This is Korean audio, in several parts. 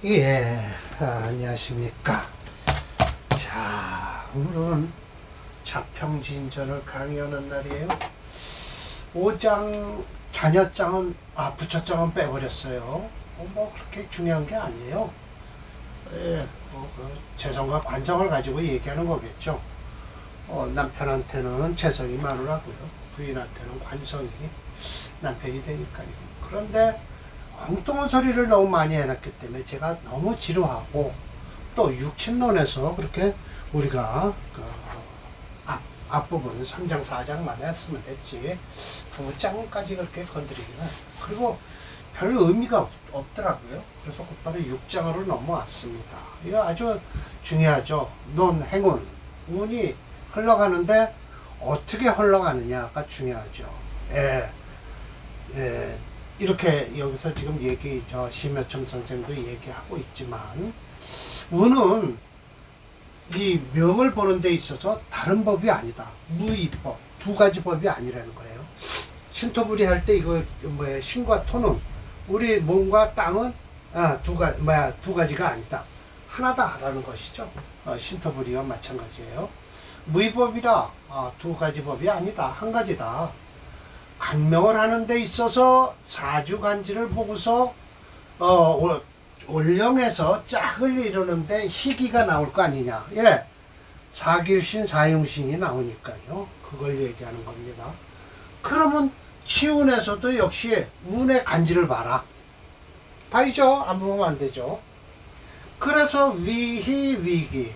예, 안녕하십니까. 자, 오늘은 자평진전을 강의하는 날이에요. 5장, 자녀장은, 부처장은 빼버렸어요. 뭐, 그렇게 중요한 게 아니에요. 예, 재성과 관성을 가지고 얘기하는 거겠죠. 남편한테는 재성이 마누라고요. 부인한테는 관성이 남편이 되니까요. 그런데, 엉뚱한 소리를 너무 많이 해놨기 때문에 제가 너무 지루하고 또 육친론에서 그렇게 우리가 앞부분 3장 4장만 했으면 됐지 9장까지 그렇게 건드리기는 그리고 별 의미가 없더라고요. 그래서 곧바로 6장으로 넘어왔습니다. 이거 아주 중요하죠. 논, 행운, 운이 흘러가는데 어떻게 흘러가느냐가 중요하죠. 이렇게 여기서 지금 심여첨 선생도 얘기하고 있지만 운은 이 명을 보는 데 있어서 다른 법이 아니다. 무이법, 두 가지 법이 아니라는 거예요. 신토불이 할 때 이거 신과 토는 우리 몸과 땅은 두 가지가 아니다. 하나다라는 것이죠. 신토불이와 마찬가지예요. 무이법이라 두 가지 법이 아니다. 한 가지다. 간명을 하는 데 있어서 사주간지를 보고서 올령에서 짝을 이루는데 희기가 나올 거 아니냐. 예, 사길신 사용신이 나오니까요. 그걸 얘기하는 겁니다. 그러면 치운에서도 역시 운의 간지를 봐라. 다이죠? 안 보면 안 되죠. 그래서 위희 위기,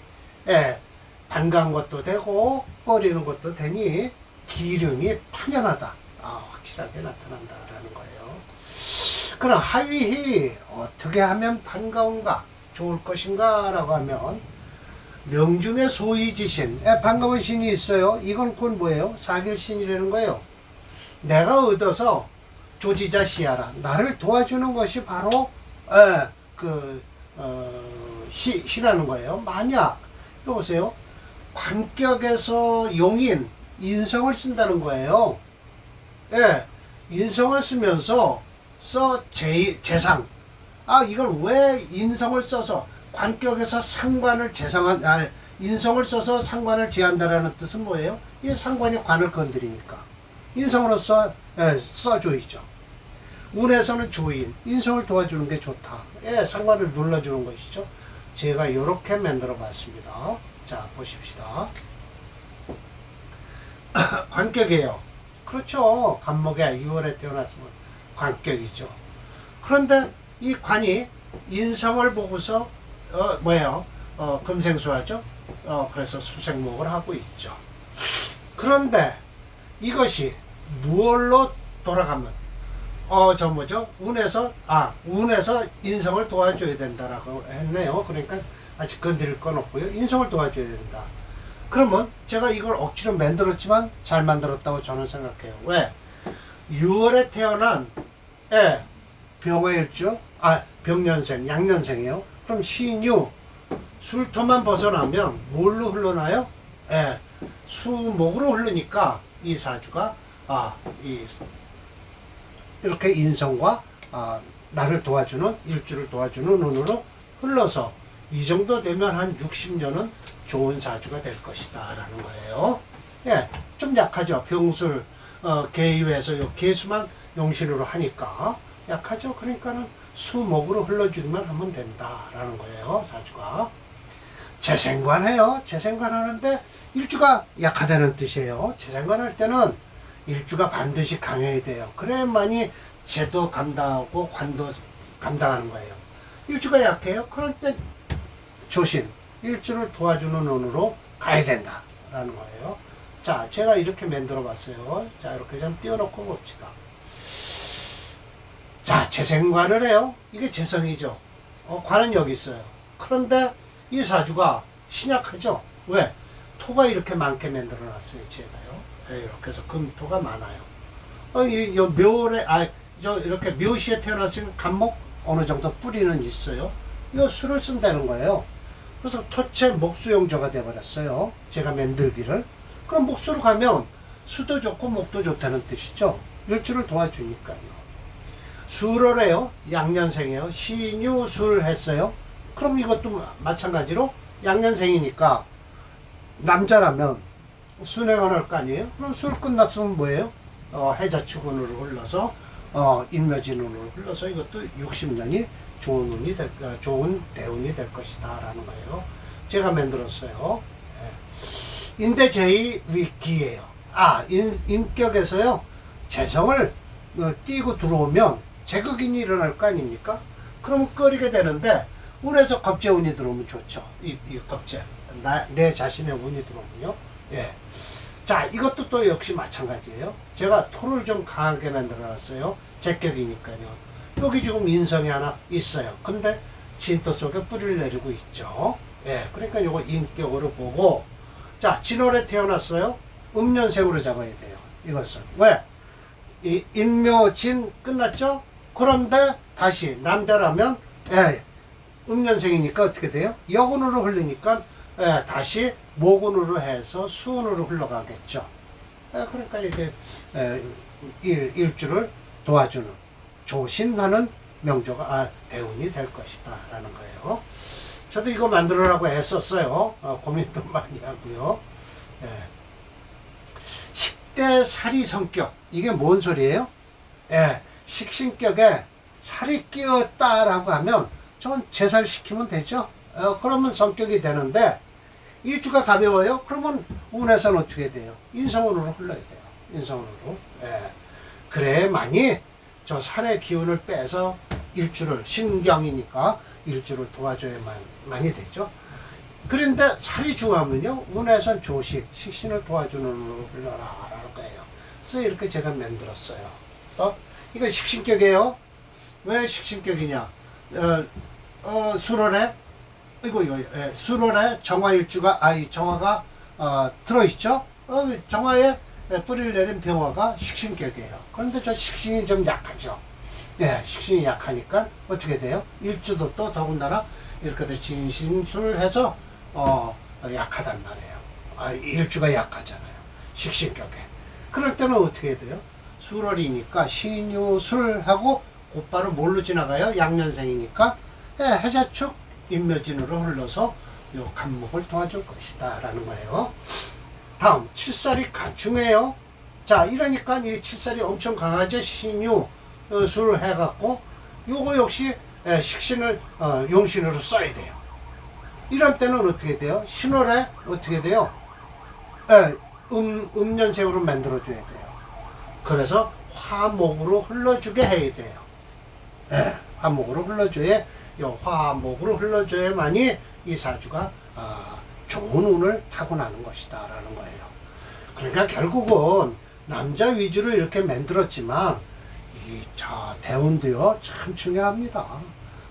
반가운 것도 되고 꺼리는 것도 되니 기름이 판연하다. 확실하게 나타난다라는 거예요. 그럼 하위히 어떻게 하면 반가운가, 좋을 것인가 라고 하면 명중에 소이지신, 반가운 신이 있어요. 이건 곧 뭐예요? 사길신이라는 거예요. 내가 얻어서 조지자시하라, 나를 도와주는 것이 바로 시라는 거예요. 만약 이거 보세요. 관격에서 용인, 인성을 쓴다는 거예요. 인성을 쓰면서 재상. 이걸 왜 인성을 써서 관격에서 상관을 인성을 써서 상관을 제한다라는 뜻은 뭐예요? 이 상관이 관을 건드리니까 인성으로 써줘야죠. 운에서는 조인, 인성을 도와주는 게 좋다. 상관을 눌러주는 것이죠. 제가 이렇게 만들어 봤습니다. 자, 보십시다. 관격이에요. 그렇죠. 간목에 6월에 태어났으면 관격이죠. 그런데 이 관이 인성을 보고서 금생수하죠. 그래서 수생목을 하고 있죠. 그런데 이것이 무얼로 돌아가면 운에서 인성을 도와줘야 된다라고 했네요. 그러니까 아직 건드릴 건 없고요. 인성을 도와줘야 된다. 그러면 제가 이걸 억지로 만들었지만 잘 만들었다고 저는 생각해요. 왜? 6월에 태어난 병화일주, 병년생, 양년생이에요. 그럼 신유, 술토만 벗어나면 뭘로 흘러나요? 수목으로 흐르니까 이 사주가 이렇게 인성과 나를 도와주는, 일주를 도와주는 운으로 흘러서 이 정도 되면 한 60년은 좋은 사주가 될 것이다 라는 거예요. 좀 약하죠. 병술 계유에서 요 계수만 용신으로 하니까 약하죠. 그러니까는 수목으로 흘러주기만 하면 된다 라는 거예요. 사주가 재생관해요. 재생관하는데 일주가 약하다는 뜻이에요. 재생관할 때는 일주가 반드시 강해야 돼요. 그래야만이 재도 감당하고 관도 감당하는 거예요. 일주가 약해요. 그럴 때 조신, 일주를 도와주는 운으로 가야 된다 라는 거예요. 자, 제가 이렇게 만들어 봤어요. 자, 이렇게 좀 띄워놓고 봅시다. 자, 재생관을 해요. 이게 재성이죠. 관은 여기 있어요. 그런데 이 사주가 신약하죠. 왜? 토가 이렇게 많게 만들어 놨어요. 제가요. 이렇게 해서 금토가 많아요. 이렇게 묘시에 태어났으면 간목 어느 정도 뿌리는 있어요. 이 수를 쓴다는 거예요. 그래서 토체 목수용조가 되어버렸어요. 제가 만들기를. 그럼 목수로 가면 수도 좋고 목도 좋다는 뜻이죠. 일주를 도와주니까요. 술월에요. 양년생이에요. 신유술 했어요. 그럼 이것도 마찬가지로 양년생이니까 남자라면 순행을 할 거 아니에요? 그럼 술 끝났으면 뭐예요? 해자축운으로 흘러서 인묘진운으로 흘러서 이것도 60년이 좋은 대운이 될 것이다 라는 거예요. 제가 만들었어요. 인대 제2 위기예요. 인격에서요 재성을 띄고 들어오면 제극인이 일어날 거 아닙니까? 그럼 꺼리게 되는데 운에서 겁재운이 들어오면 좋죠. 이 겁재 내 자신의 운이 들어오면요. 예. 자, 이것도 또 역시 마찬가지예요. 제가 토를 좀 강하게 만들어 놨어요. 제격이니까요. 여기 지금 인성이 하나 있어요. 근데 진토 속에 뿌리를 내리고 있죠. 예. 그러니까 요거 인격으로 보고, 자, 진월에 태어났어요. 음년생으로 잡아야 돼요. 이것은. 왜? 이 인묘진 끝났죠? 그런데 다시 남자라면, 예. 음년생이니까 어떻게 돼요? 여군으로 흘리니까 다시 모군으로 해서 수운으로 흘러가겠죠. 그러니까 이게 일주를 도와주는 조신하는 명조가 대운이 될 것이다 라는 거예요. 저도 이거 만들으라고 했었어요. 고민도 많이 하고요. 식대살이 성격, 이게 뭔 소리예요? 식신격에 살이 끼었다라고 하면 전 제살시키면 되죠. 그러면 성격이 되는데 일주가 가벼워요? 그러면 운에서는 어떻게 돼요? 인성운으로 흘러야 돼요. 인성운으로. 그래야만이 저 살의 기운을 빼서 일주를, 신경이니까 일주를 도와줘야만이 되죠. 그런데 살이 중하면요, 운에선 조식, 식신을 도와주는 운으로 흘러라 라는 거예요. 그래서 이렇게 제가 만들었어요. 이거 식신격이에요. 왜 식신격이냐? 수월에 이거 수월에 정화일주가 이 정화가 들어있죠. 정화에 뿌리를 내린 병화가 식신격이에요. 그런데 저 식신이 좀 약하죠. 식신이 약하니까 어떻게 돼요? 일주도 또 더군다나 이렇게 진신술해서 약하단 말이에요. 일주가 약하잖아요. 식신격에. 그럴 때는 어떻게 돼요? 수월이니까 신유술하고 곧바로 뭘로 지나가요? 양년생이니까 해자축 인묘진으로 흘러서 요 간목을 도와줄 것이다 라는 거예요. 다음 칠살이 중요해요. 자, 이러니까 이 칠살이 엄청 강하죠. 신유술 해갖고 요거 역시 식신을 용신으로 써야 돼요. 이런 때는 어떻게 돼요? 신월에 어떻게 돼요? 음년생으로 만들어줘야 돼요. 그래서 화목으로 흘러주게 해야 돼요. 화목으로 흘러줘야, 화목으로 흘러줘야만이 이 사주가 좋은 운을 타고나는 것이다 라는 거예요. 그러니까 결국은 남자 위주로 이렇게 만들었지만 저 대운도요 참 중요합니다.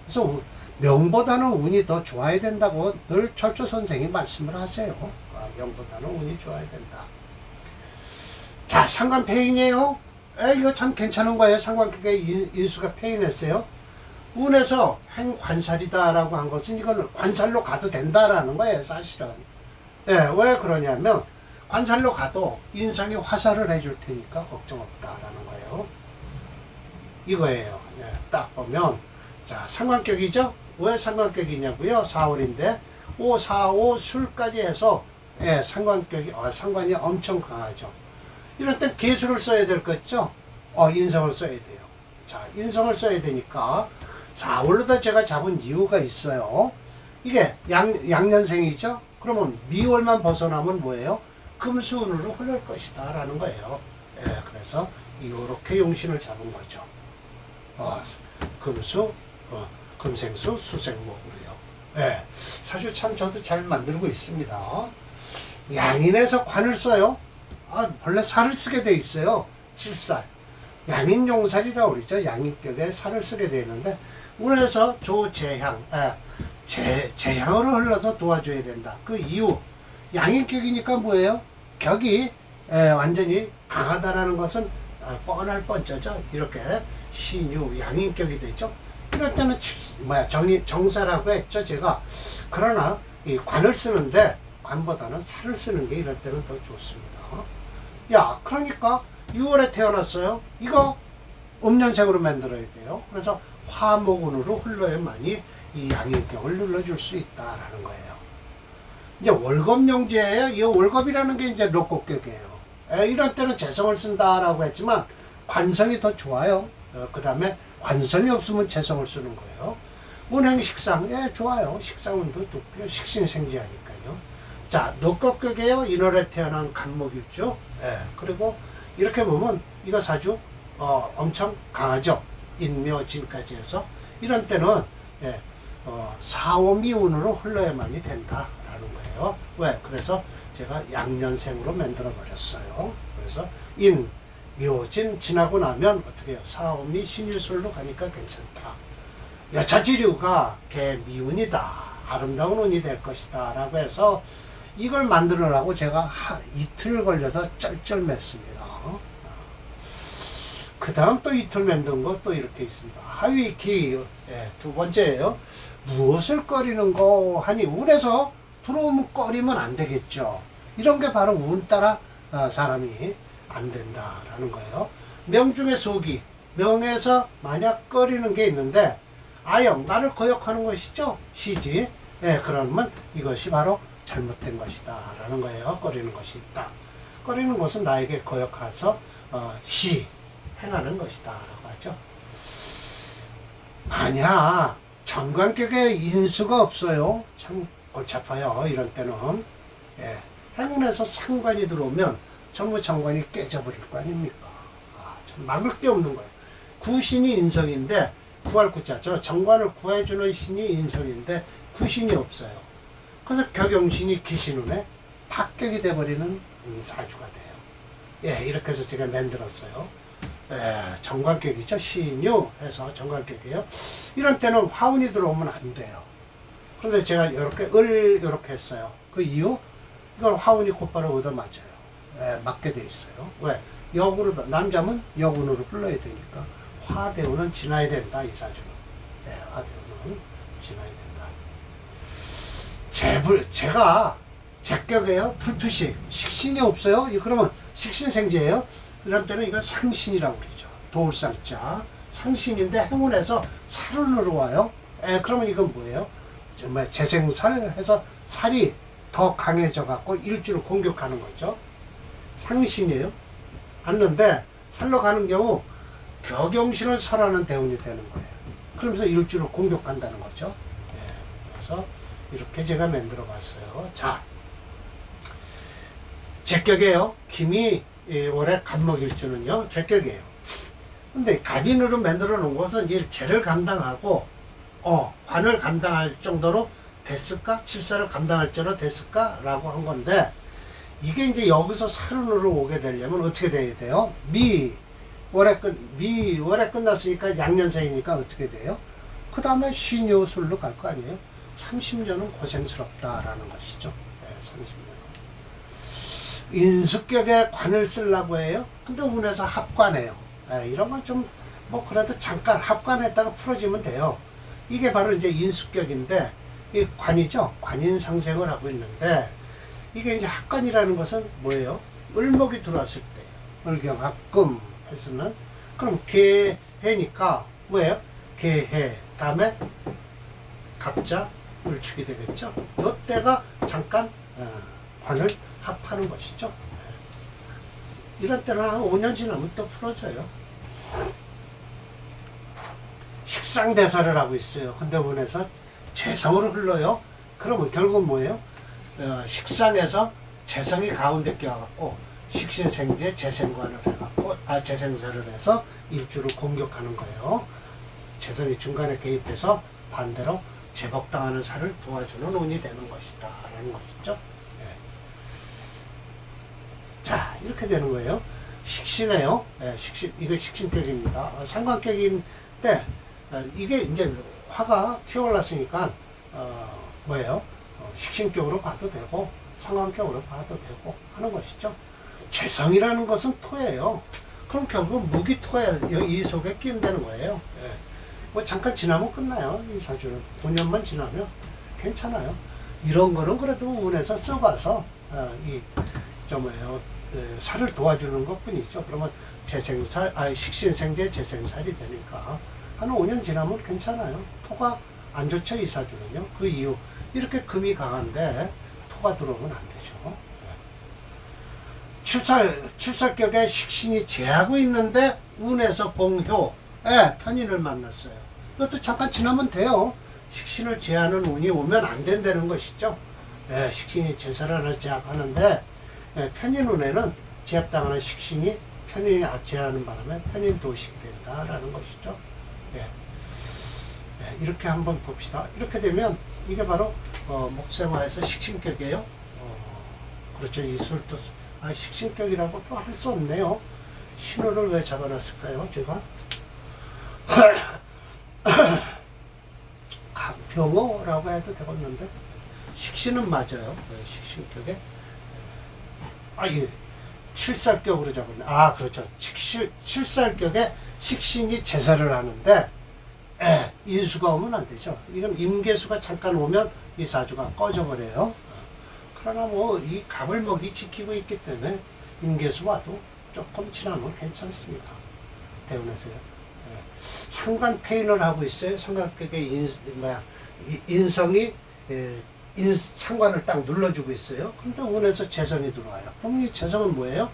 그래서 명보다는 운이 더 좋아야 된다고 늘 철조 선생이 말씀을 하세요. 명보다는 운이 좋아야 된다. 자, 상관 폐인이에요. 이거 참 괜찮은 거예요. 상관격에 인수가 폐인했어요. 운에서 행관살이다라고 한 것은 이건 관살로 가도 된다라는 거예요, 사실은. 왜 그러냐면 관살로 가도 인성이 화살을 해줄 테니까 걱정 없다라는 거예요. 이거예요. 딱 보면 자, 상관격이죠. 왜 상관격이냐고요? 4월인데 5, 4, 5 술까지 해서 상관이 엄청 강하죠. 이럴 땐 개수를 써야 될 거죠. 인성을 써야 돼요. 자, 인성을 써야 되니까 4월로다 제가 잡은 이유가 있어요. 이게 양년생이죠. 그러면 미월만 벗어나면 뭐예요? 금수운으로 흘릴 것이다 라는 거예요. 그래서 이렇게 용신을 잡은 거죠. 금수, 금생수, 수생목으로요. 사실 참 저도 잘 만들고 있습니다. 양인에서 관을 써요. 본래 살을 쓰게 돼 있어요. 7살. 양인용살이라고 그러죠. 양인격에 살을 쓰게 되는데 운에서 조재향, 재향으로 흘러서 도와줘야 된다. 그 이유, 양인격이니까 뭐예요? 격이 완전히 강하다라는 것은 뻔할 뻔쩌죠. 이렇게 신유, 양인격이 되죠. 이럴 때는 정사라고 했죠, 제가. 그러나 이 관을 쓰는데 관보다는 살을 쓰는 게 이럴 때는 더 좋습니다. 그러니까 6월에 태어났어요. 이거 음년생으로 만들어야 돼요. 그래서 화목운으로 흘러야만이 이 양인격을 눌러줄 수 있다라는 거예요. 이제 월겁용지예요. 이 월겁이라는 게 이제 녹곡격이에요. 이런 때는 재성을 쓴다라고 했지만 관성이 더 좋아요. 그 다음에 관성이 없으면 재성을 쓰는 거예요. 운행식상, 좋아요. 식상운도 좋고요. 식신생지하니까요. 자, 녹곡격이에요. 인월에 태어난 간목일주. 그리고 이렇게 보면 이거 사주 엄청 강하죠. 인묘진까지 해서 이런 때는 사오미운으로 흘러야만이 된다라는 거예요. 왜? 그래서 제가 양년생으로 만들어 버렸어요. 그래서 인, 묘진 지나고 나면 어떻게 해요? 사오미 신유술로 가니까 괜찮다. 여차지류가 개미운이다. 아름다운 운이 될 것이다. 라고 해서 이걸 만들으라고 제가 이틀 걸려서 쩔쩔맸습니다. 그 다음 또 이틀 만든 거 또 이렇게 있습니다. 하위기, 두 번째예요. 무엇을 꺼리는 거 하니 운에서 들어오면 꺼리면 안 되겠죠. 이런 게 바로 운 따라 사람이 안 된다라는 거예요. 명 중에 소기, 명에서 만약 꺼리는 게 있는데 아영, 나를 거역하는 것이죠. 시지. 그러면 이것이 바로 잘못된 것이다 라는 거예요. 꺼리는 것이 있다. 꺼리는 것은 나에게 거역해서 행하는 것이다 라고 하죠. 만약 정관격에 인수가 없어요. 참 골치 아파요. 이런 때는. 행운에서 상관이 들어오면 전부 정관이 깨져버릴 거 아닙니까? 참 막을 게 없는 거예요. 구신이 인성인데 구할 구자, 저 정관을 구해주는 신이 인성인데 구신이 없어요. 그래서 격용신이 기신운에 합격이 돼버리는 사주가 돼요. 이렇게 해서 제가 만들었어요. 정관격이죠. 신유 해서 정관격이에요. 이런 때는 화운이 들어오면 안 돼요. 그런데 제가 이렇게 이렇게 했어요. 그 이유? 이건 화운이 곧바로 얻어맞아요. 맞게 돼 있어요. 왜? 역으로, 남자면 역운으로 흘러야 되니까 화대운은 지나야 된다. 이 사주는. 화대운은 지나야 된다. 제가 제격이에요. 불투식. 식신이 없어요. 그러면 식신생지예요. 이런 때는 이건 상신이라고 그러죠. 도울상자. 상신인데 행운에서 살운으로 와요. 그러면 이건 뭐예요? 정말 재생살 해서 살이 더 강해져 갖고 일주를 공격하는 거죠. 상신이에요. 왔는데 살러 가는 경우 격용신을 설하는 대운이 되는 거예요. 그러면서 일주를 공격한다는 거죠. 그래서 이렇게 제가 만들어 봤어요. 자, 제격이에요. 김이 올해 간목일주는요, 제격이에요. 근데 갑인으로 만들어 놓은 것은 이제 재를 감당하고, 관을 감당할 정도로 됐을까? 칠사를 감당할 정도로 됐을까? 라고 한 건데, 이게 이제 여기서 살운으로 오게 되려면 어떻게 돼야 돼요? 월에 끝났으니까 양년생이니까 어떻게 돼요? 그 다음에 신유술로 갈 거 아니에요? 30년은 고생스럽다라는 것이죠. 30년은. 인수격에 관을 쓰려고 해요. 근데 운에서 합관해요. 이런 건 좀, 그래도 잠깐 합관했다가 풀어지면 돼요. 이게 바로 이제 인수격인데, 이 관이죠. 관인상생을 하고 있는데, 이게 이제 합관이라는 것은 뭐예요? 을목이 들어왔을 때, 을경합금 했으면, 그럼 개해니까, 뭐예요? 개해. 다음에 갑자, 을축이 되겠죠. 이때가 잠깐, 관을 합하는 것이죠. 이런 때는 한 5년 지나면 또 풀어져요. 식상대사를 하고 있어요. 근데 운에서 재성으로 흘러요. 그러면 결국 뭐예요? 식상에서 재성이 가운데 껴갖고 식신생지에 재생관을 해갖고 재생사를 해서 일주를 공격하는 거예요. 재성이 중간에 개입해서 반대로 제복당하는 살을 도와주는 운이 되는 것이다 라는 것이죠. 자, 이렇게 되는 거예요. 식신이에요. 이거 식신격입니다. 상관격인데, 이게 이제 화가 튀어올랐으니까, 뭐예요? 식신격으로 봐도 되고, 상관격으로 봐도 되고, 하는 것이죠. 재성이라는 것은 토예요. 그럼 결국 무기토가 이 속에 끼인다는 거예요. 잠깐 지나면 끝나요. 이 사주는. 5년만 지나면 괜찮아요. 이런 거는 그래도 운에서 써가서, 뭐예요? 살을 도와주는 것 뿐이죠. 그러면 식신생제 재생살이 되니까 한 5년 지나면 괜찮아요. 토가 안 좋죠, 이 사주는요. 그 이유, 이렇게 금이 강한데 토가 들어오면 안 되죠. 칠살격에 식신이 제하고 있는데 운에서 봉효, 편인을 만났어요. 이것도 잠깐 지나면 돼요. 식신을 제하는 운이 오면 안 된다는 것이죠. 식신이 제사를 제압하는데 편인 운에는 제압당하는 식신이 편인이 제하는 바람에 편인 도식이 된다라는 것이죠. 이렇게 한번 봅시다. 이렇게 되면 이게 바로 목생화에서 식신격이에요. 그렇죠. 이술도 식신격이라고 또 할 수 없네요. 신호를 왜 잡아놨을까요? 제가 병호라고 해도 되겠는데 식신은 맞아요. 식신격에 예. 칠살격으로 잡았네. 그렇죠. 칠살격에 식신이 제사를 하는데 인수가 오면 안 되죠. 이건 임계수가 잠깐 오면 이 사주가 꺼져버려요. 그러나 뭐 이 갑을목이 지키고 있기 때문에 임계수 와도 조금 지나면 괜찮습니다. 대운에서요. 상관 페인을 하고 있어요. 삼각격의 인성이 상관을 딱 눌러주고 있어요. 그런데 운에서 재성이 들어와요. 그럼 이 재성은 뭐예요?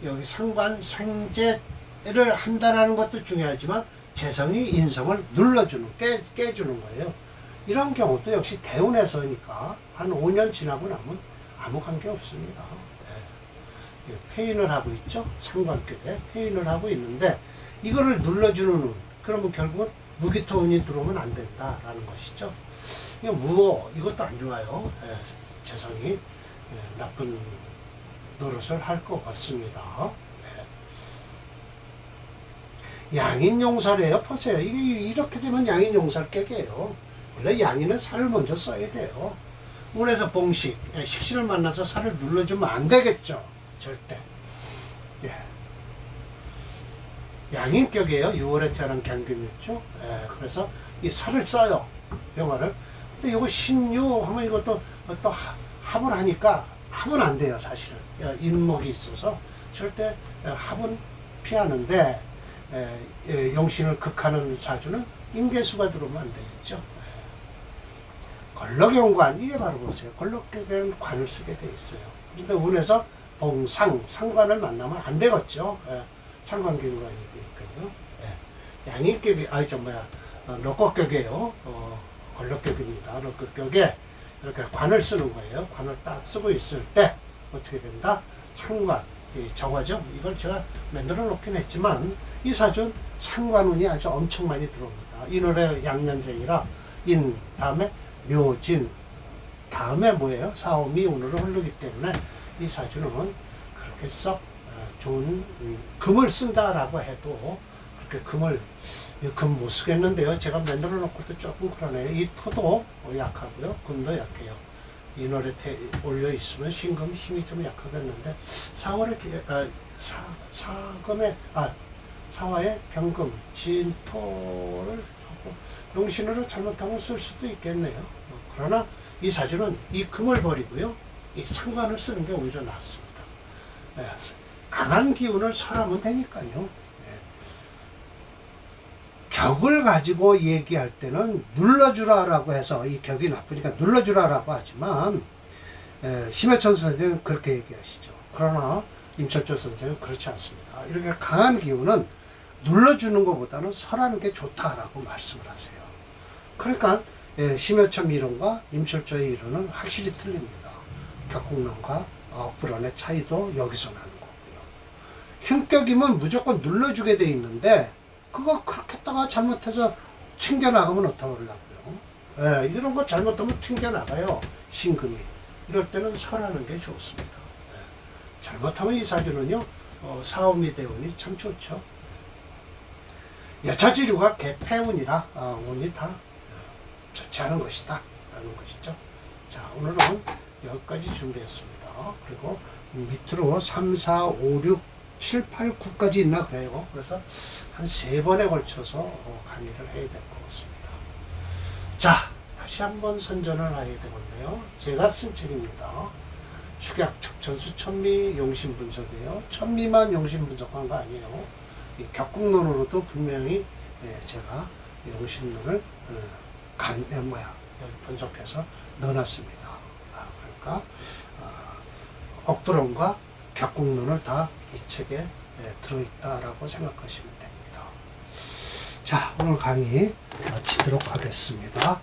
여기 상관 생재를 한다는 것도 중요하지만 재성이 인성을 눌러주는, 깨주는 거예요. 이런 경우도 역시 대운에서니까 한 5년 지나고 나면 아무 관계 없습니다. 페인을 하고 있죠. 상관격에 페인을 하고 있는데 이거를 눌러주는 운, 그러면 결국은 무기토운이 들어오면 안 된다라는 것이죠. 이거 무호, 이것도 안 좋아요. 재성이 나쁜 노릇을 할 것 같습니다. 양인용살이에요. 보세요. 이게 이렇게 되면 양인용살격이에요. 원래 양인은 살을 먼저 써야 돼요. 운에서 봉식, 식신을 만나서 살을 눌러주면 안 되겠죠. 절대. 양인격이에요. 6월에 태어난 경금이었죠. 그래서 이 살을 써요. 병화를. 근데 이거 신유 하면 이것도 또 합을 하니까 합은 안 돼요. 사실은. 인목이 있어서 절대 합은 피하는데 용신을 극하는 사주는 임계수가 들어오면 안 되겠죠. 걸럭용관, 이게 바로 보세요. 걸럭격에는 관을 쓰게 돼 있어요. 근데 운에서 봉상, 상관을 만나면 안 되겠죠. 상관경관이 되니까요. 양인격이, 럭곡격이에요. 걸럭격입니다. 럭곡격에 이렇게 관을 쓰는 거예요. 관을 딱 쓰고 있을 때 어떻게 된다? 상관, 정화죠. 이걸 제가 만들어 놓긴 했지만 이 사주는 상관운이 아주 엄청 많이 들어옵니다. 이 노래 양년생이라 인 다음에 묘진 다음에 뭐예요? 사오미 운으로 흐르기 때문에 이 사주는 그렇게 썩 좋은 금을 쓴다라고 해도 그렇게 금 못 쓰겠는데요. 제가 만들어 놓고도 조금 그러네요. 이 토도 약하고요. 금도 약해요. 이 노래 올려 있으면 신금 힘이 좀 약하겠는데 4월에 사화의 경금 진토를 용신으로 잘못하면 쓸 수도 있겠네요. 그러나 이 사주는 이 금을 버리고요, 이 상관을 쓰는 게 오히려 낫습니다. 강한 기운을 설하면 되니까요. 격을 가지고 얘기할 때는 눌러주라라고 해서 이 격이 나쁘니까 눌러주라라고 하지만 심해천 선생님은 그렇게 얘기하시죠. 그러나 임철조 선생님은 그렇지 않습니다. 이렇게 강한 기운은 눌러주는 것보다는 설하는 게 좋다라고 말씀을 하세요. 그러니까 심해천 이론과 임철조의 이론은 확실히 틀립니다. 격국론과 억불론의 차이도 여기서 나는 거고요. 흉격이면 무조건 눌러주게 돼 있는데 그거 그렇게 했다가 잘못해서 튕겨나가면 어떡하려고요. 이런 거 잘못하면 튕겨나가요. 신금이. 이럴 때는 설하는 게 좋습니다. 잘못하면 이 사주는요, 사오미 대운이 참 좋죠. 여차지류가 개폐운이라 운이 다 좋지 않은 것이다 라는 것이죠. 자, 오늘은 여기까지 준비했습니다. 그리고 밑으로 3, 4, 5, 6, 7, 8, 9까지 있나 그래요. 그래서 한 3번에 걸쳐서 강의를 해야 될 것 같습니다. 자, 다시 한번 선전을 하게 되겠네요. 제가 쓴 책입니다. 축약, 척천수, 천미, 용신 분석이에요. 천미만 용신 분석한 거 아니에요. 이 격국론으로도 분명히 제가 용신론을 여기 분석해서 넣어놨습니다. 그러니까 억부론과 격국론을 다 이 책에 들어있다라고 생각하시면 됩니다. 자, 오늘 강의 마치도록 하겠습니다.